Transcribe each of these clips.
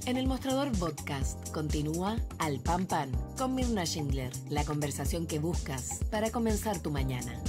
En el Mostrador Podcast continúa Al Pan Pan con Mirna Schindler, la conversación que buscas para comenzar tu mañana.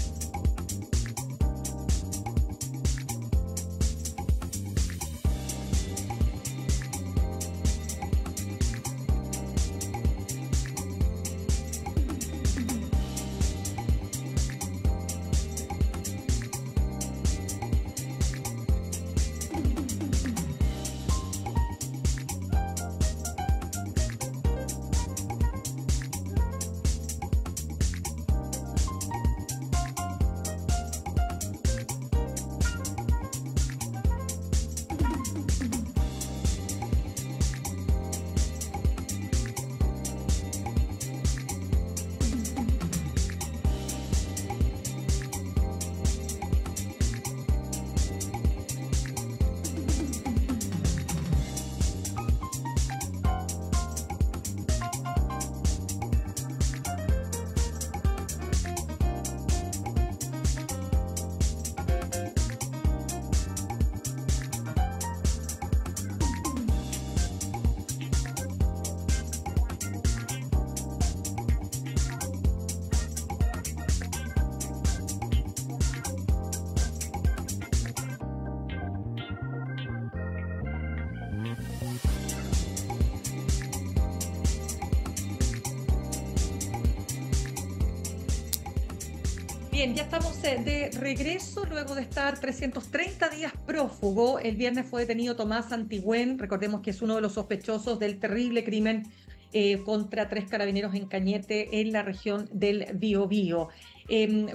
Bien, ya estamos de regreso luego de estar 330 días prófugo. El viernes fue detenido Tomás Antigüén, recordemos que es uno de los sospechosos del terrible crimen contra 3 carabineros en Cañete, en la región del Biobío.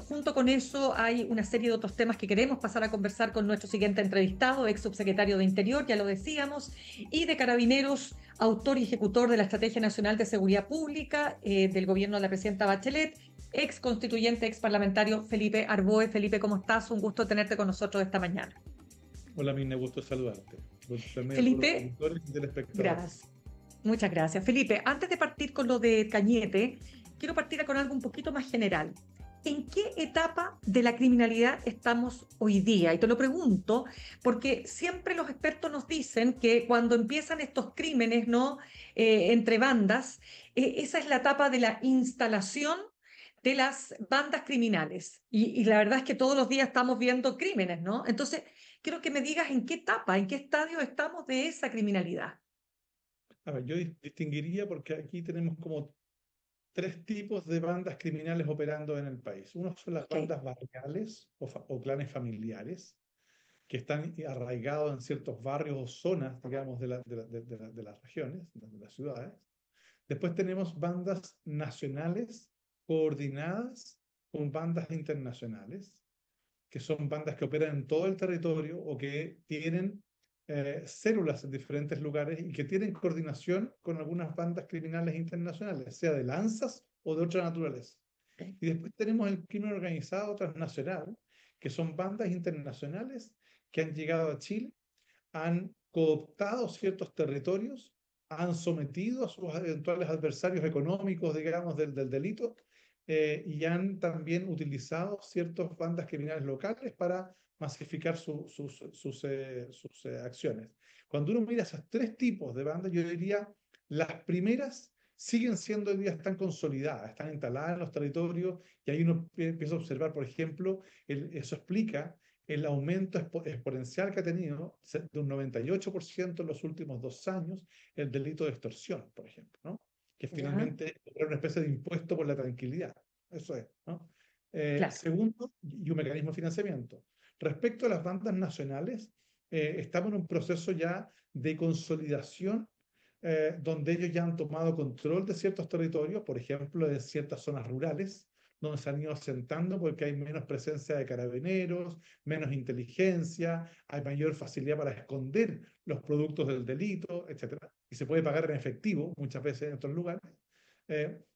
Junto con eso hay una serie de otros temas que queremos pasar a conversar con nuestro siguiente entrevistado, ex subsecretario de Interior, ya lo decíamos, y de Carabineros, autor y ejecutor de la Estrategia Nacional de Seguridad Pública del gobierno de la presidenta Bachelet, ex constituyente, ex parlamentario Felipe Arboe. Felipe, ¿cómo estás? Un gusto tenerte con nosotros esta mañana. Hola, Mirna, gusto saludarte. Felipe, Los del espectador. gracias. Muchas gracias. Felipe, antes de partir con lo de Cañete, quiero partir con algo un poquito más general. ¿En qué etapa de la criminalidad estamos hoy día? Y te lo pregunto porque siempre los expertos nos dicen que cuando empiezan estos crímenes, ¿no? Entre bandas, esa es la etapa de la instalación de las bandas criminales. Y la verdad es que todos los días estamos viendo crímenes, ¿no? Entonces, quiero que me digas en qué etapa, en qué estadio estamos de esa criminalidad. A ver, yo distinguiría porque aquí tenemos como 3 tipos de bandas criminales operando en el país. Uno son las Ok, bandas barriales o clanes familiares, que están arraigados en ciertos barrios o zonas, digamos, de las regiones, de las ciudades. Después tenemos bandas nacionales coordinadas con bandas internacionales, que son bandas que operan en todo el territorio o que tienen células en diferentes lugares y que tienen coordinación con algunas bandas criminales internacionales, sea de lanzas o de otra naturaleza. ok. Y después tenemos el crimen organizado transnacional, que son bandas internacionales que han llegado a Chile, han cooptado ciertos territorios, han sometido a sus eventuales adversarios económicos, digamos, del delito, y han también utilizado ciertas bandas criminales locales para masificar sus acciones. Cuando uno mira esos 3 tipos de bandas, yo diría, las primeras siguen siendo hoy día, están consolidadas, están instaladas en los territorios, y ahí uno empieza a observar, por ejemplo, eso explica el aumento exponencial que ha tenido de un 98% en los últimos 2 años el delito de extorsión, por ejemplo, ¿no? Que Ya, finalmente era una especie de impuesto por la tranquilidad. Eso es, ¿no? claro. Segundo, y un mecanismo de financiamiento. Respecto a las bandas nacionales, estamos en un proceso ya de consolidación donde ellos ya han tomado control de ciertos territorios, por ejemplo, de ciertas zonas rurales, donde se han ido asentando porque hay menos presencia de carabineros, menos inteligencia, hay mayor facilidad para esconder los productos del delito, etcétera, y se puede pagar en efectivo muchas veces en estos lugares.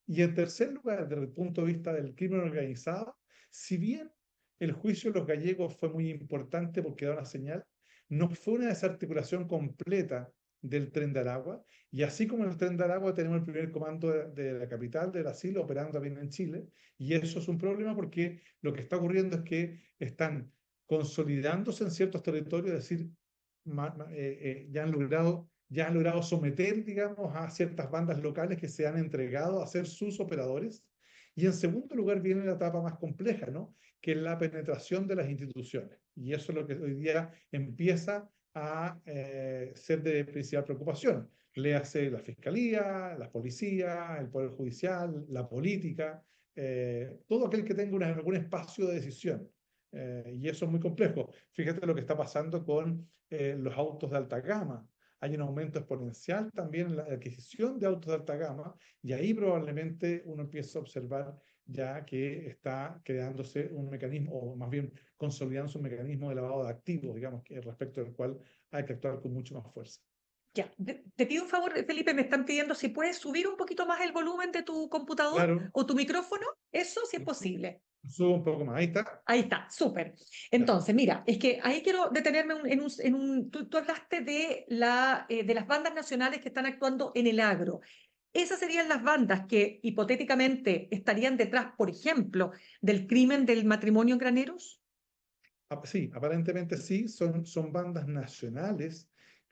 Y en tercer lugar, desde el punto de vista del crimen organizado, si bien el juicio de los gallegos fue muy importante porque da una señal, no fue una desarticulación completa del Tren de Aragua, y así como en el Tren de Aragua tenemos el primer comando de la capital de Brasil operando también en Chile, y eso es un problema porque lo que está ocurriendo es que están consolidándose en ciertos territorios, es decir, ya han logrado ya han logrado someter, digamos, a ciertas bandas locales que se han entregado a ser sus operadores. Y en segundo lugar viene la etapa más compleja, ¿no? Que es la penetración de las instituciones. Y eso es lo que hoy día empieza a ser de principal preocupación. Léase la fiscalía, la policía, el poder judicial, la política, todo aquel que tenga algún espacio de decisión. Y eso es muy complejo. Fíjate lo que está pasando con los autos de alta gama. Hay un aumento exponencial también en la adquisición de autos de alta gama y ahí probablemente uno empieza a observar ya que está creándose un mecanismo, o más bien consolidándose un mecanismo de lavado de activos, digamos, que respecto al cual hay que actuar con mucho más fuerza. Ya, te pido un favor, Felipe, me están pidiendo si puedes subir un poquito más el volumen de tu computador Claro, o tu micrófono, eso sí es posible. subo un poco más, ahí está. Ahí está, súper. Entonces, mira, es que ahí quiero detenerme tú hablaste de las bandas nacionales que están actuando en el agro. Esas serían las bandas que hipotéticamente estarían detrás, por ejemplo, del crimen del matrimonio en Graneros. Sí, aparentemente sí, son bandas nacionales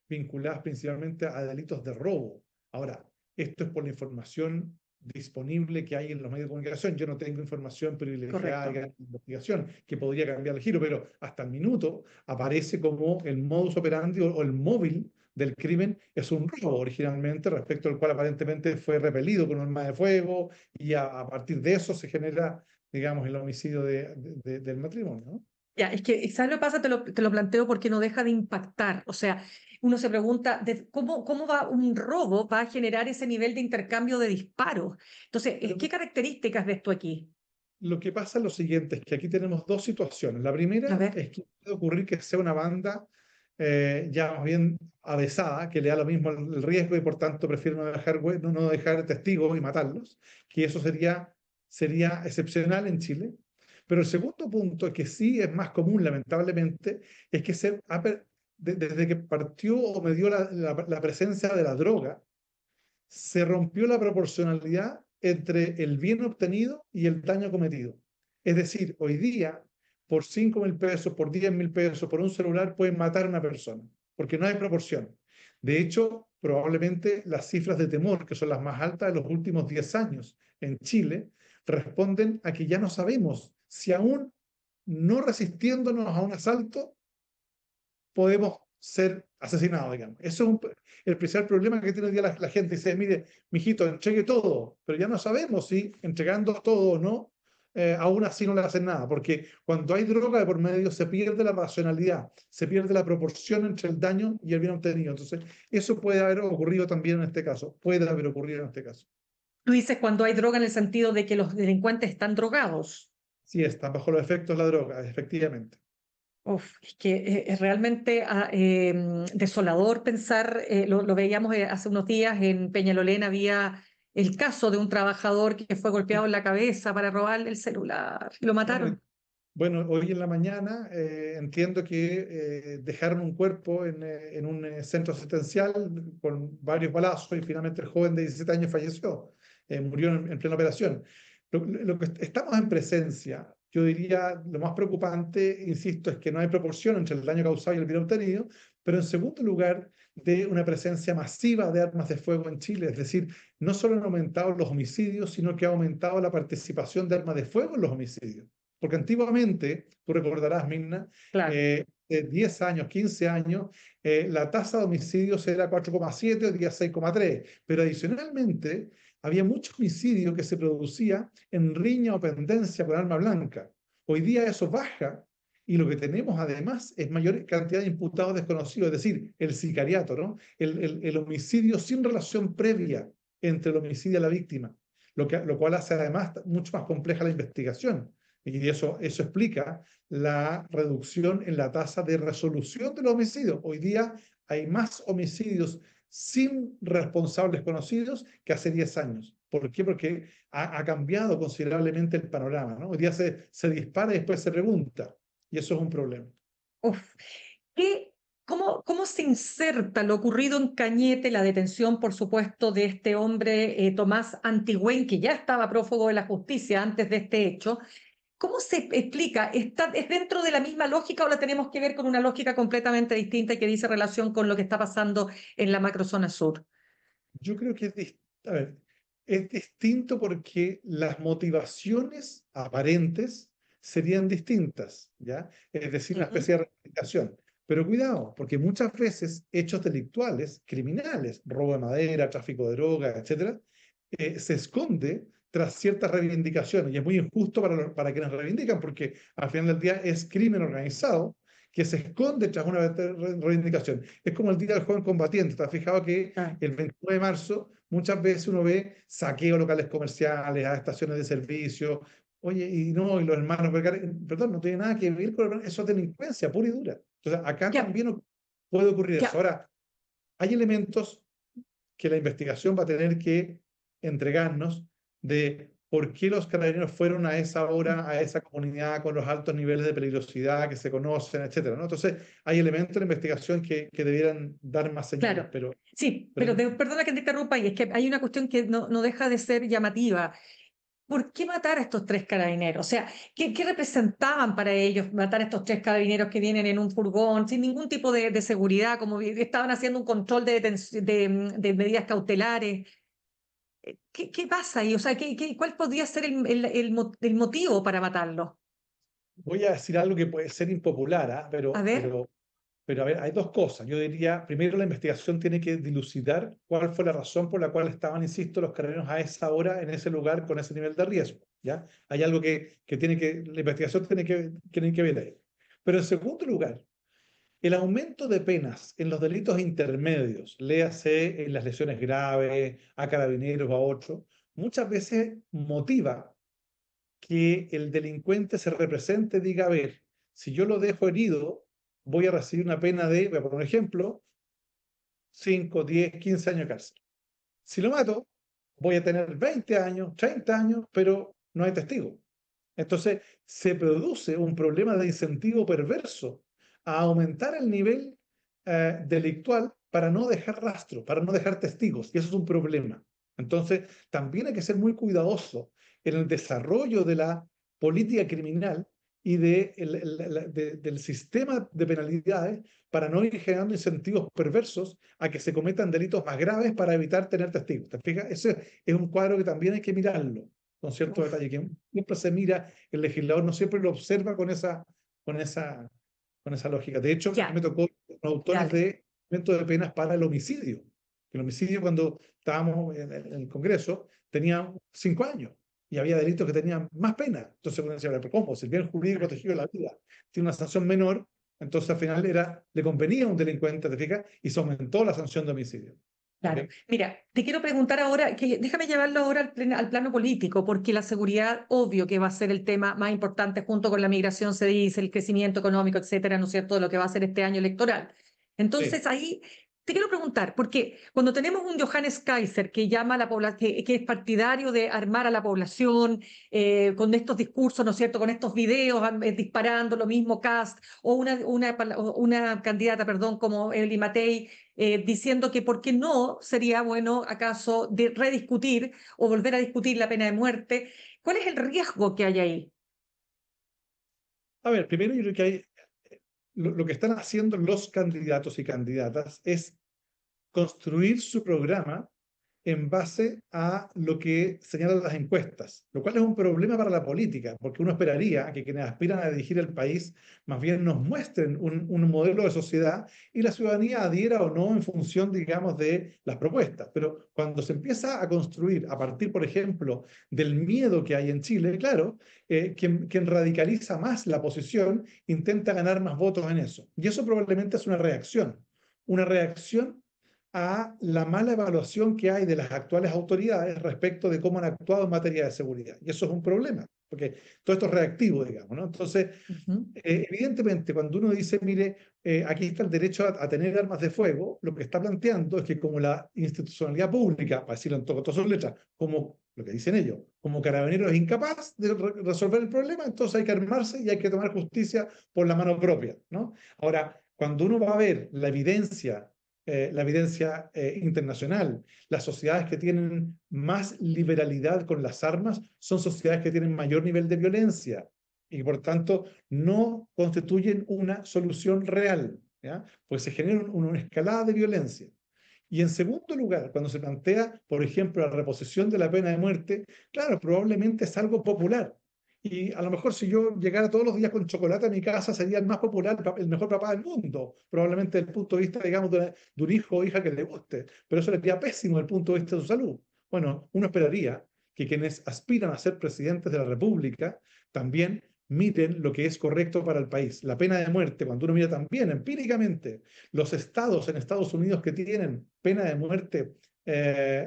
vinculadas principalmente a delitos de robo. Ahora, esto es por la información disponible que hay en los medios de comunicación. Yo no tengo información privilegiada Correcto. de investigación que podría cambiar el giro, pero hasta el minuto aparece como el modus operandi o el móvil del crimen es un robo originalmente, respecto al cual aparentemente fue repelido con un arma de fuego y a partir de eso se genera, digamos, el homicidio del matrimonio, ¿no? Ya, es que, ¿sabes lo que pasa? Te lo planteo porque no deja de impactar. O sea, uno se pregunta cómo va un robo va a generar ese nivel de intercambio de disparos. Entonces, Pero ¿qué características ves tú aquí? lo que pasa es lo siguiente, es que aquí tenemos dos situaciones. La A primera ver, es que puede ocurrir que sea una banda ya más bien avesada, que le da lo mismo el riesgo y por tanto prefiere no dejar testigos y matarlos, que eso sería excepcional en Chile. Pero el segundo punto, que sí es más común lamentablemente, es que desde que partió o me dio la presencia de la droga, se rompió la proporcionalidad entre el bien obtenido y el daño cometido. Es decir, hoy día, por 5.000 pesos, por 10.000 pesos, por un celular, pueden matar a una persona, porque no hay proporción. De hecho, probablemente las cifras de temor, que son las más altas de los últimos 10 años en Chile, responden a que ya no sabemos si aún no resistiéndonos a un asalto, podemos ser asesinados, digamos. Eso es el principal problema que tiene hoy día la gente. Dice, mire, mijito, entregue todo, pero ya no sabemos si entregando todo o no, aún así no le hacen nada, porque cuando hay droga de por medio se pierde la racionalidad, se pierde la proporción entre el daño y el bien obtenido. Entonces, eso puede haber ocurrido también en este caso, puede haber ocurrido en este caso. tú dices cuando hay droga en el sentido de que los delincuentes están drogados. Sí, está bajo los efectos de la droga, efectivamente. Uf, es que es realmente desolador pensar, lo veíamos hace unos días en Peñalolén, había el caso de un trabajador que fue golpeado en la cabeza para robarle el celular. Lo Bueno, mataron. Bueno, hoy en la mañana entiendo que dejaron un cuerpo en un centro asistencial con varios balazos y finalmente el joven de 17 años falleció, murió en plena operación. Lo que estamos en presencia, yo diría, lo más preocupante, insisto, es que no hay proporción entre el daño causado y el bien obtenido, pero en segundo lugar, de una presencia masiva de armas de fuego en Chile, es decir, no solo han aumentado los homicidios, sino que ha aumentado la participación de armas de fuego en los homicidios. Porque antiguamente, tú recordarás, Mirna, Claro. 10 años, 15 años, la tasa de homicidios era 4,7, hoy día 6,3. Pero adicionalmente, había mucho homicidio que se producía en riña o pendencia con arma blanca. Hoy día eso baja y lo que tenemos además es mayor cantidad de imputados desconocidos, es decir, el sicariato, ¿no? El homicidio sin relación previa entre el homicidio y la víctima, lo cual hace además mucho más compleja la investigación. Y eso explica la reducción en la tasa de resolución de los homicidios. Hoy día hay más homicidios sin responsables conocidos que hace 10 años. ¿Por qué? Porque ha cambiado considerablemente el panorama, ¿no? Hoy día se dispara y después se pregunta. Y eso es un problema. Uf. ¿Cómo se inserta lo ocurrido en Cañete, la detención, por supuesto, de este hombre, Tomás Antigüén, que ya estaba prófugo de la justicia antes de este hecho? ¿Cómo se explica? ¿Es dentro de la misma lógica o la tenemos que ver con una lógica completamente distinta y que dice relación con lo que está pasando en la macrozona sur? Yo creo que a ver, es distinto porque las motivaciones aparentes serían distintas, ¿ya? Es decir, una Ujú. especie de reivindicación. Pero cuidado, porque muchas veces hechos delictuales, criminales, robo de madera, tráfico de drogas, etcétera, se esconde tras ciertas reivindicaciones. Y es muy injusto para quienes reivindican, porque al final del día es crimen organizado que se esconde tras una reivindicación. Es como el Día del Joven Combatiente. ¿Te has fijado que Ah, el 29 de marzo muchas veces uno ve saqueo a locales comerciales, a estaciones de servicio? Oye, y no, y los hermanos, perdón, no tiene nada que ver con eso, es delincuencia pura y dura. Entonces, acá ya, también puede ocurrir eso. ya. Ahora, hay elementos que la investigación va a tener que entregarnos de por qué los carabineros fueron a esa hora, a esa comunidad con los altos niveles de peligrosidad que se conocen, etcétera, ¿no? Entonces, hay elementos de la investigación que debieran dar más señales, Claro, sí, pero perdona que te interrumpa, y es que hay una cuestión que no deja de ser llamativa. ¿Por qué matar a estos tres carabineros? O sea, ¿qué representaban para ellos matar a estos tres carabineros que vienen en un furgón sin ningún tipo de seguridad, como estaban haciendo un control de medidas cautelares? ¿Qué pasa ahí? O sea, ¿cuál podría ser el motivo para matarlo? voy a decir algo que puede ser impopular, ¿ah? A ver, Pero a ver, hay dos cosas. Yo diría, primero la investigación tiene que dilucidar cuál fue la razón por la cual estaban, insisto, los carabineros a esa hora, en ese lugar, con ese nivel de riesgo, ¿ya? Hay algo que tiene la investigación tiene que ver ahí. Pero en segundo lugar, el aumento de penas en los delitos intermedios, léase en las lesiones graves, a carabineros o a otros, muchas veces motiva que el delincuente se represente, diga, a ver, si yo lo dejo herido, voy a recibir una pena de, voy a poner un ejemplo, 5, 10, 15 años de cárcel. Si lo mato, voy a tener 20 años, 30 años, pero no hay testigo. Entonces, se produce un problema de incentivo perverso a aumentar el nivel delictual para no dejar rastro, para no dejar testigos, y eso es un problema. Entonces, también hay que ser muy cuidadoso en el desarrollo de la política criminal y del sistema de penalidades para no ir generando incentivos perversos a que se cometan delitos más graves para evitar tener testigos. ¿Te fijas? Ese es un cuadro que también hay que mirarlo con cierto uf, detalle, que siempre se mira, el legislador no siempre lo observa con esa lógica. De hecho, a mí ya, me tocó los autores dale. de aumento de penas para el homicidio. El homicidio, cuando estábamos en el Congreso, tenía 5 años y había delitos que tenían más pena. Entonces uno decía, pero ¿cómo? Si el bien jurídico protegido de la vida tiene una sanción menor, entonces al final le convenía a un delincuente, ¿te fijas? Y se aumentó la sanción de homicidio. ¿Ok? Claro. Mira, te quiero preguntar ahora, déjame llevarlo ahora al plano político, porque la seguridad, obvio que va a ser el tema más importante junto con la migración, se dice, el crecimiento económico, etcétera, ¿no es cierto?, de lo que va a ser este año electoral. Sí. Entonces, ahí te quiero preguntar, porque cuando tenemos un Johannes Kaiser que llama a la población, que es partidario de armar a la población con estos discursos, ¿no es cierto?, con estos videos disparando, lo mismo Kast, o una candidata, perdón, como Evelyn Matei, diciendo que por qué no sería bueno acaso de rediscutir o volver a discutir la pena de muerte. ¿Cuál es el riesgo que hay ahí? A ver, primero yo creo que lo que están haciendo los candidatos y candidatas es construir su programa en base a lo que señalan las encuestas, lo cual es un problema para la política, porque uno esperaría que quienes aspiran a dirigir el país más bien nos muestren un modelo de sociedad y la ciudadanía adhiera o no en función, digamos, de las propuestas. Pero cuando se empieza a construir a partir, por ejemplo, del miedo que hay en Chile, claro, quien radicaliza más la posición intenta ganar más votos en eso. Y eso probablemente es una reacción a la mala evaluación que hay de las actuales autoridades respecto de cómo han actuado en materia de seguridad. Y eso es un problema, porque todo esto es reactivo, digamos, ¿no? Entonces, Ujú. evidentemente, cuando uno dice, mire, aquí está el derecho a tener armas de fuego, lo que está planteando es que como la institucionalidad pública, para decirlo en todas sus letras, como lo que dicen ellos, como Carabineros es incapaz de resolver el problema, entonces hay que armarse y hay que tomar justicia por la mano propia, ¿no? Ahora, cuando uno va a ver la evidencia internacional. Las sociedades que tienen más liberalidad con las armas son sociedades que tienen mayor nivel de violencia. y por tanto no constituyen una solución real, ¿ya? Pues se genera una escalada de violencia. Y en segundo lugar, cuando se plantea, por ejemplo, la reposición de la pena de muerte, claro, probablemente es algo popular. Y a lo mejor si yo llegara todos los días con chocolate a mi casa, sería el más popular, el mejor papá del mundo, probablemente desde el punto de vista, digamos, de un hijo o hija que le guste, pero eso le queda pésimo desde el punto de vista de su salud. Bueno, uno esperaría que quienes aspiran a ser presidentes de la República también miren lo que es correcto para el país. La pena de muerte, cuando uno mira también empíricamente los estados en Estados Unidos que tienen pena de muerte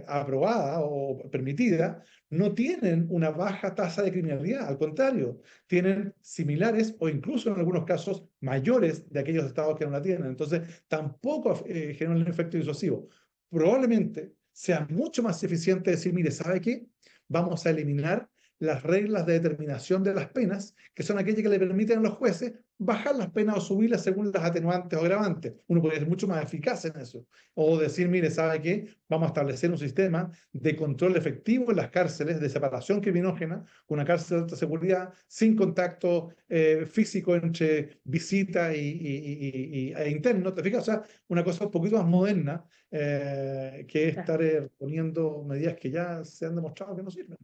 aprobada o permitida, no tienen una baja tasa de criminalidad, al contrario, tienen similares o incluso en algunos casos mayores de aquellos estados que no la tienen. Entonces, tampoco generan un efecto disuasivo. Probablemente sea mucho más eficiente decir, mire, ¿sabe qué? Vamos a eliminar las reglas de determinación de las penas, que son aquellas que le permiten a los jueces bajar las penas o subirlas según las atenuantes o agravantes. Uno podría ser mucho más eficaz en eso. O decir, mire, ¿sabe qué? Vamos a establecer un sistema de control efectivo en las cárceles, de separación criminógena, una cárcel de alta seguridad, sin contacto físico entre visita e interno. ¿Te fijas? O sea, una cosa un poquito más moderna que estar poniendo medidas que ya se han demostrado que no sirven.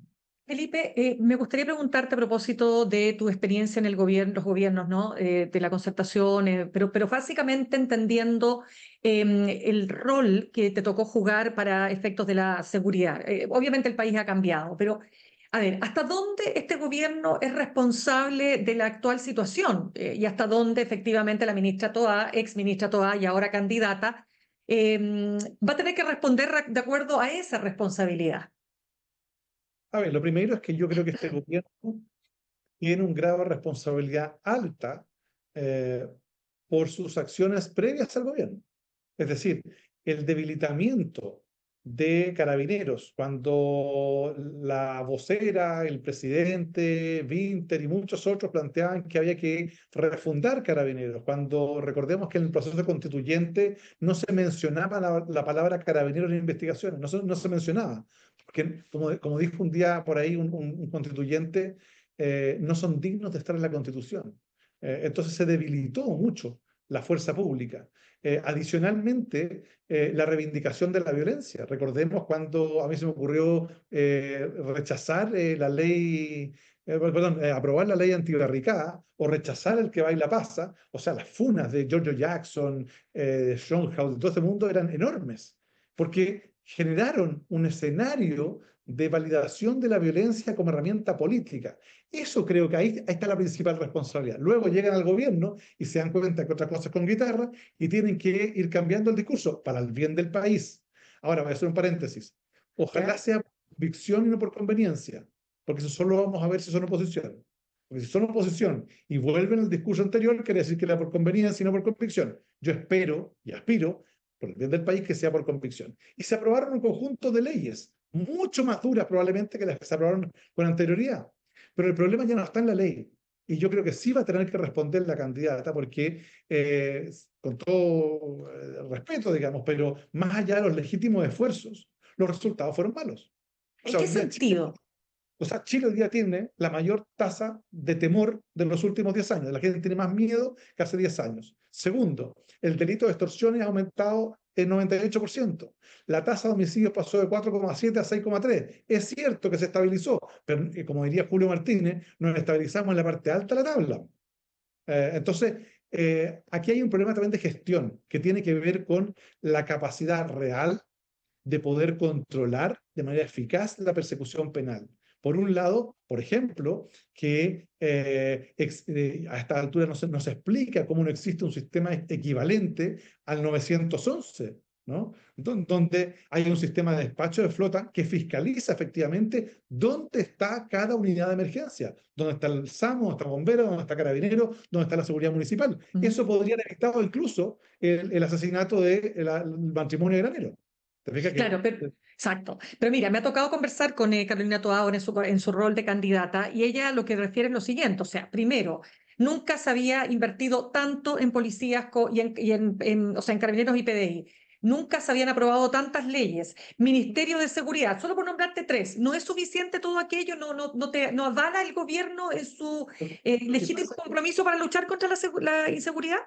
Felipe, me gustaría preguntarte a propósito de tu experiencia en el gobierno, los gobiernos, ¿no? De la concertación, pero básicamente entendiendo el rol que te tocó jugar para efectos de la seguridad. Obviamente el país ha cambiado, pero a ver, ¿hasta dónde este gobierno es responsable de la actual situación? Y hasta dónde efectivamente la ministra Toá, ex ministra Toá y ahora candidata, va a tener que responder de acuerdo a esa responsabilidad. A ver, lo primero es que yo creo que este gobierno tiene un grado de responsabilidad alta eh, por sus acciones previas al gobierno. Es decir, el debilitamiento de Carabineros, cuando la vocera, el presidente, Winter y muchos otros planteaban que había que refundar Carabineros, cuando recordemos que en el proceso constituyente no se mencionaba la palabra Carabineros en investigaciones, no se mencionaba, porque como dijo un día por ahí un constituyente, no son dignos de estar en la Constitución. Entonces se debilitó mucho la fuerza pública. Adicionalmente, la reivindicación de la violencia. Recordemos cuando a mí se me ocurrió rechazar la ley, aprobar la ley antibarricada o rechazar el que baila pasa. O sea, las funas de Giorgio Jackson, de Schoenhaus, de todo ese mundo eran enormes, porque generaron un escenario de validación de la violencia como herramienta política. Eso creo que ahí está la principal responsabilidad. Luego llegan al gobierno y se dan cuenta que otra cosa es con guitarra y tienen que ir cambiando el discurso para el bien del país. Ahora voy a hacer un paréntesis. Ojalá sea por convicción y no por conveniencia, porque eso solo vamos a ver si son oposición. Porque si son oposición y vuelven al discurso anterior, quiere decir que era por conveniencia y no por convicción. Yo espero y aspiro, por el bien del país, que sea por convicción. Y se aprobaron un conjunto de leyes, mucho más duras probablemente que las que se aprobaron con anterioridad. Pero el problema ya no está en la ley. Y yo creo que sí va a tener que responder la candidata, porque con todo respeto, digamos, pero más allá de los legítimos esfuerzos, los resultados fueron malos. O ¿En sea, qué sentido? Chile hoy día tiene la mayor tasa de temor de los últimos 10 años. La gente tiene más miedo que hace 10 años. Segundo, el delito de extorsiones ha aumentado en 98%. La tasa de homicidios pasó de 4,7 a 6,3. Es cierto que se estabilizó, pero como diría Julio Martínez, nos estabilizamos en la parte alta de la tabla. Entonces, aquí hay un problema también de gestión que tiene que ver con la capacidad real de poder controlar de manera eficaz la persecución penal. Por un lado, por ejemplo, que a esta altura no se explica cómo no existe un sistema equivalente al 911, ¿no? Donde hay un sistema de despacho de flota que fiscaliza efectivamente dónde está cada unidad de emergencia, dónde está el SAMU, dónde está el bombero, dónde está carabinero, dónde está la seguridad municipal. Eso podría haber evitado incluso el asesinato del matrimonio de Granero. Claro, exacto. Pero mira, me ha tocado conversar con Carolina Toá en su rol de candidata y ella lo que refiere es lo siguiente, o sea, primero, nunca se había invertido tanto en policías o sea, en carabineros y PDI. Nunca se habían aprobado tantas leyes. Ministerio de Seguridad, solo por nombrarte tres. ¿No es suficiente todo aquello? ¿No avala el gobierno en su Lo que legítimo pasa es que compromiso para luchar contra la inseguridad?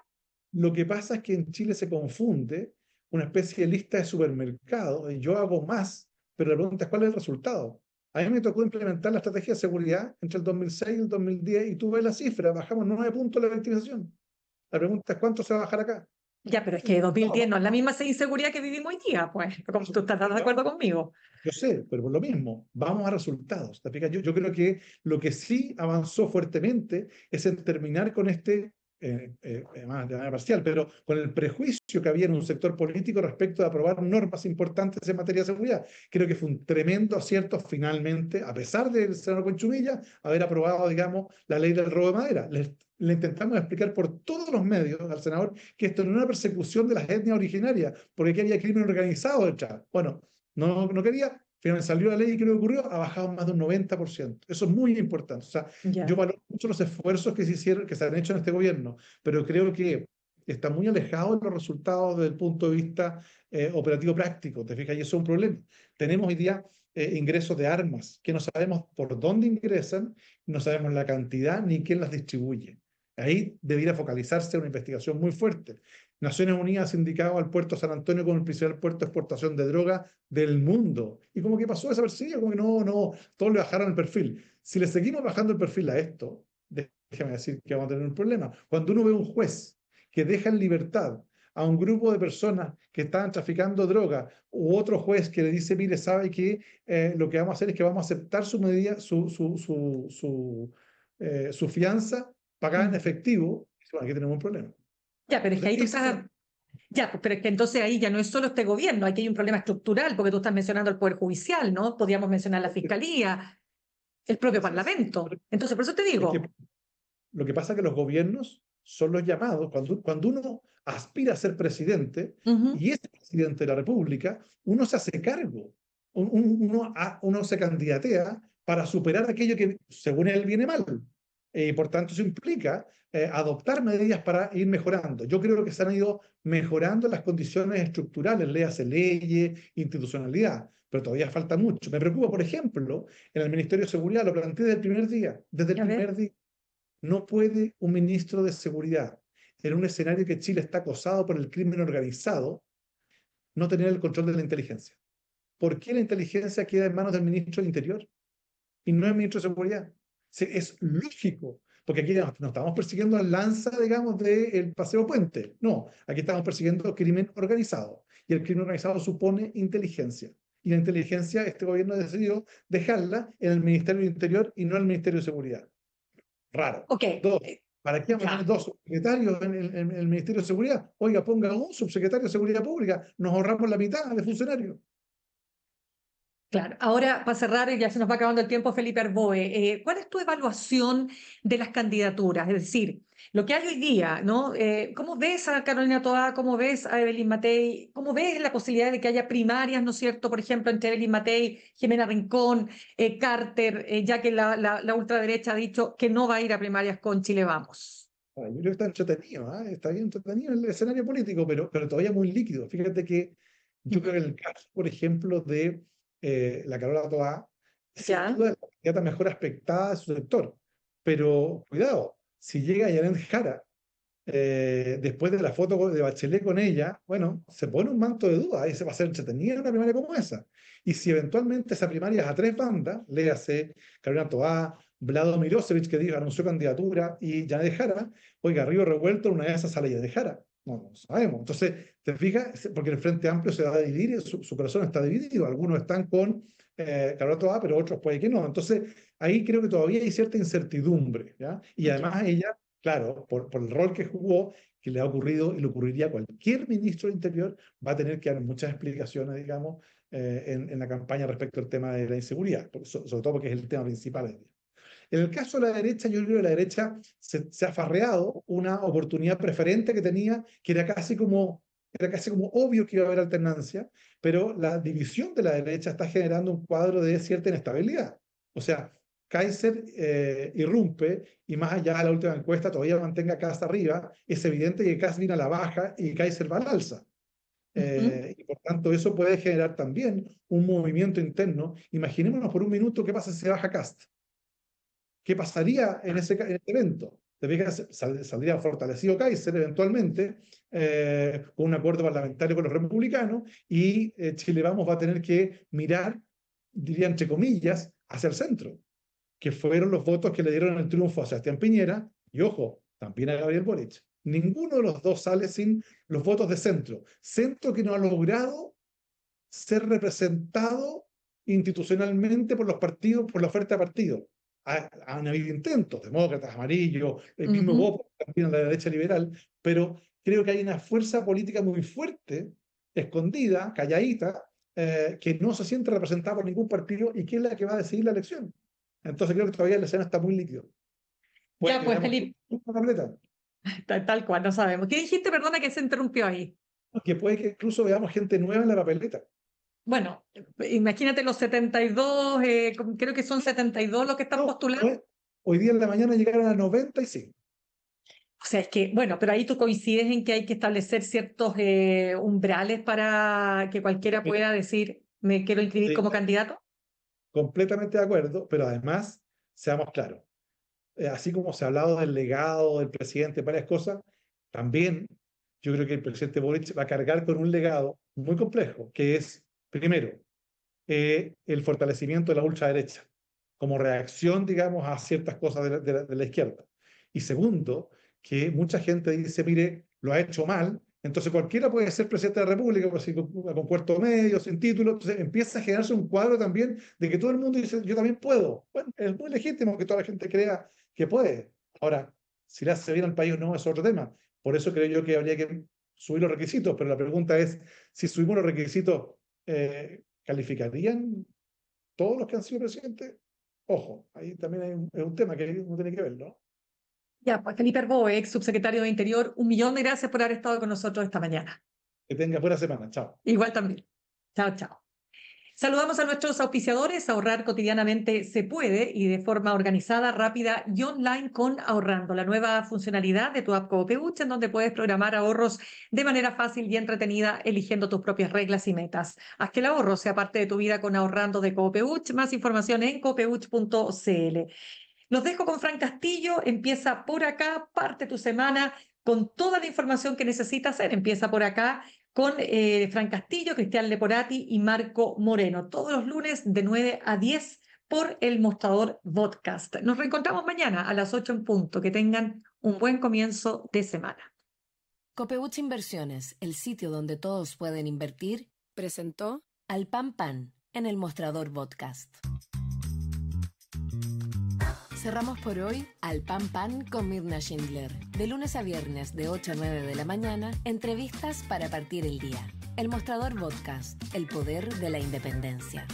Lo que pasa es que en Chile se confunde una especie de lista de supermercados y yo hago más, pero la pregunta es cuál es el resultado. A mí me tocó implementar la estrategia de seguridad entre el 2006 y el 2010 y tú ves la cifra, bajamos 9 puntos la victimización. La pregunta es cuánto se va a bajar acá. Ya, pero es que No, 2010 no es la misma inseguridad que vivimos hoy día, pues, como tú estás de acuerdo conmigo. yo sé, pero por lo mismo, vamos a resultados. ¿Te fijas? Yo creo que lo que sí avanzó fuertemente es en terminar con además de manera parcial, pero con el prejuicio que había en un sector político respecto de aprobar normas importantes en materia de seguridad. Creo que fue un tremendo acierto finalmente, a pesar del senador Conchumilla, haber aprobado, digamos, la ley del robo de madera. Le intentamos explicar por todos los medios al senador que esto no era una persecución de las etnias originarias, porque aquí había crimen organizado detrás. Bueno, no quería, finalmente salió la ley y ¿qué le ocurrió? Ha bajado más de un 90%. Eso es muy importante. O sea, yo Ya. valoro mucho los esfuerzos que se hicieron, que se han hecho en este gobierno, pero creo que está muy alejado de los resultados desde el punto de vista operativo práctico. ¿Te fijas? Y eso es un problema. Tenemos hoy día ingresos de armas que no sabemos por dónde ingresan, no sabemos la cantidad ni quién las distribuye. Ahí debería focalizarse una investigación muy fuerte. Naciones Unidas ha indicado al puerto de San Antonio como el principal puerto de exportación de droga del mundo. Y como que pasó desapercibido, como que no, todos le bajaron el perfil. Si le seguimos bajando el perfil a esto, déjame decir que vamos a tener un problema. Cuando uno ve un juez que deja en libertad a un grupo de personas que estaban traficando droga, u otro juez que le dice, mire, sabe que lo que vamos a hacer es que vamos a aceptar su medida, su fianza pagada en Mm. efectivo, bueno, aquí tenemos un problema. Ya, pero es que ahí tú Entonces, estás. Ya, pues, pero es que entonces ahí ya no es solo este gobierno, aquí hay un problema estructural, porque tú estás mencionando el Poder Judicial, ¿no? Podríamos mencionar la Fiscalía, el propio Parlamento. Entonces, por eso te es que digo. lo que pasa es que los gobiernos son los llamados, cuando uno aspira a ser presidente Ujú. y es presidente de la República, uno se hace cargo, uno se candidatea para superar aquello que según él viene mal. Y por tanto eso implica adoptar medidas para ir mejorando. Yo creo que se han ido mejorando las condiciones estructurales, léase leyes, institucionalidad, pero todavía falta mucho. Me preocupa, por ejemplo, en el Ministerio de Seguridad, lo planteé desde el A ver. primer día. No puede un ministro de Seguridad, en un escenario que Chile está acosado por el crimen organizado, no tener el control de la inteligencia. ¿Por qué la inteligencia queda en manos del ministro del Interior y no del ministro de Seguridad? Es lógico, porque aquí no estamos persiguiendo al lanza, digamos, del Paseo Puente. No, aquí estamos persiguiendo crimen organizado. Y el crimen organizado supone inteligencia. Y la inteligencia, este gobierno ha decidido dejarla en el Ministerio del Interior y no en el Ministerio de Seguridad. Raro. Ok, Dos, ¿para qué vamos a tener ya. dos subsecretarios en el Ministerio de Seguridad? Oiga, ponga un subsecretario de Seguridad Pública, nos ahorramos la mitad de funcionarios. Claro, ahora para cerrar, y ya se nos va acabando el tiempo, Felipe Arboe, ¿cuál es tu evaluación de las candidaturas? Es decir, lo que hay hoy día, ¿no? ¿Cómo ves a Carolina Toá? ¿Cómo ves a Evelyn Matei? ¿Cómo ves la posibilidad de que haya primarias, ¿no es cierto? Por ejemplo, entre Evelyn Matei, Jimena Rincón, Carter, ya que la ultraderecha ha dicho que no va a ir a primarias con Chile Vamos. Yo creo que está entretenido, ¿eh? Está bien entretenido el escenario político, pero todavía muy líquido. Fíjate que yo creo que en el caso, por ejemplo, de la Carola Toá, sin ¿Ya? duda es la candidata mejor aspectada de su sector. Pero cuidado, si llega Janet Jara, después de la foto de Bachelet con ella, bueno, se pone un manto de duda, ahí se va a ser entretenida una primaria como esa. Y si eventualmente esa primaria es a tres bandas, léase Carolina Toá, Vlado Mirosevic, que dijo, anunció candidatura, y Janet Jara, oiga, Río Revuelto, una de esas sale de Jara. No sabemos. Entonces, te fijas, porque el Frente Amplio se va a dividir, su corazón está dividido. Algunos están con Carolina Toá, pero otros puede que no. Entonces, ahí creo que todavía hay cierta incertidumbre, ¿ya? Y además Ya. ella, claro, por el rol que jugó, que le ha ocurrido y le ocurriría a cualquier ministro del Interior, va a tener que dar muchas explicaciones, digamos, en la campaña respecto al tema de la inseguridad, sobre todo porque es el tema principal hoy día. En el caso de la derecha, yo creo que la derecha se ha farreado una oportunidad preferente que tenía, que era casi como obvio que iba a haber alternancia, pero la división de la derecha está generando un cuadro de cierta inestabilidad. O sea, Kaiser irrumpe y más allá de la última encuesta todavía mantenga a Kast arriba, es evidente que Kast viene a la baja y Kaiser va al alza. Y por tanto eso puede generar también un movimiento interno. Imaginémonos por un minuto qué pasa si se baja Kast. ¿Qué pasaría en ese evento? Saldría fortalecido Kaiser eventualmente, con un acuerdo parlamentario con los republicanos, y Chile Vamos va a tener que mirar, diría entre comillas, hacia el centro, que fueron los votos que le dieron el triunfo a Sebastián Piñera, y ojo, también a Gabriel Boric. Ninguno de los dos sale sin los votos de centro. Centro que no ha logrado ser representado institucionalmente por los partidos, por la oferta de partidos. Han habido intentos, demócratas, amarillos, el mismo voto también en la derecha liberal, pero creo que hay una fuerza política muy fuerte, escondida, calladita, que no se siente representada por ningún partido y que es la que va a decidir la elección. Entonces creo que todavía el escenario está muy líquido. Ya, pues, Felipe. Tal cual, no sabemos. ¿Qué dijiste, perdona, que se interrumpió ahí? Que puede que incluso veamos gente nueva en la papeleta. Bueno, imagínate los 72, creo que son 72 los que están postulando. Hoy día en la mañana llegaron a 95. O sea, es que, bueno, pero ahí tú coincides en que hay que establecer ciertos umbrales para que cualquiera pueda decir, me quiero inscribir como candidato. Completamente de acuerdo, pero además, seamos claros, así como se ha hablado del legado del presidente, varias cosas, también yo creo que el presidente Boric va a cargar con un legado muy complejo, que es, primero, el fortalecimiento de la ultraderecha, como reacción, digamos, a ciertas cosas de la izquierda. Y segundo, que mucha gente dice, mire, lo ha hecho mal, entonces cualquiera puede ser presidente de la República, pues, con cuarto medio, sin título, entonces empieza a generarse un cuadro también de que todo el mundo dice, yo también puedo. Bueno, es muy legítimo que toda la gente crea que puede. Ahora, si le hace bien al país o no, es otro tema. Por eso creo yo que habría que subir los requisitos, pero la pregunta es, si subimos los requisitos, ¿calificarían todos los que han sido presidentes? Ojo, ahí también hay un tema que uno tiene que ver, ¿no? Ya, pues Felipe Arbó, ex subsecretario de Interior, 1.000.000 de gracias por haber estado con nosotros esta mañana. Que tenga buena semana, chao. Igual también. Chao, chao. Saludamos a nuestros auspiciadores. Ahorrar cotidianamente se puede y de forma organizada, rápida y online con Ahorrando, la nueva funcionalidad de tu app Copeuch, en donde puedes programar ahorros de manera fácil y entretenida, eligiendo tus propias reglas y metas. Haz que el ahorro sea parte de tu vida con Ahorrando de Copeuch. Más información en copeuch.cl. Los dejo con Fran Castillo. Empieza por acá, parte tu semana con toda la información que necesitas hacer. Empieza por acá con Fran Castillo, Cristian Leporati y Marco Moreno. Todos los lunes de 9 a 10 por El Mostrador Podcast. Nos reencontramos mañana a las 8 en punto. Que tengan un buen comienzo de semana. Copeuch Inversiones, el sitio donde todos pueden invertir, presentó Al Pan Pan en El Mostrador Podcast. Cerramos por hoy Al Pan Pan con Mirna Schindler. De lunes a viernes de 8 a 9 de la mañana, entrevistas para partir el día. El Mostrador Podcast, el poder de la independencia.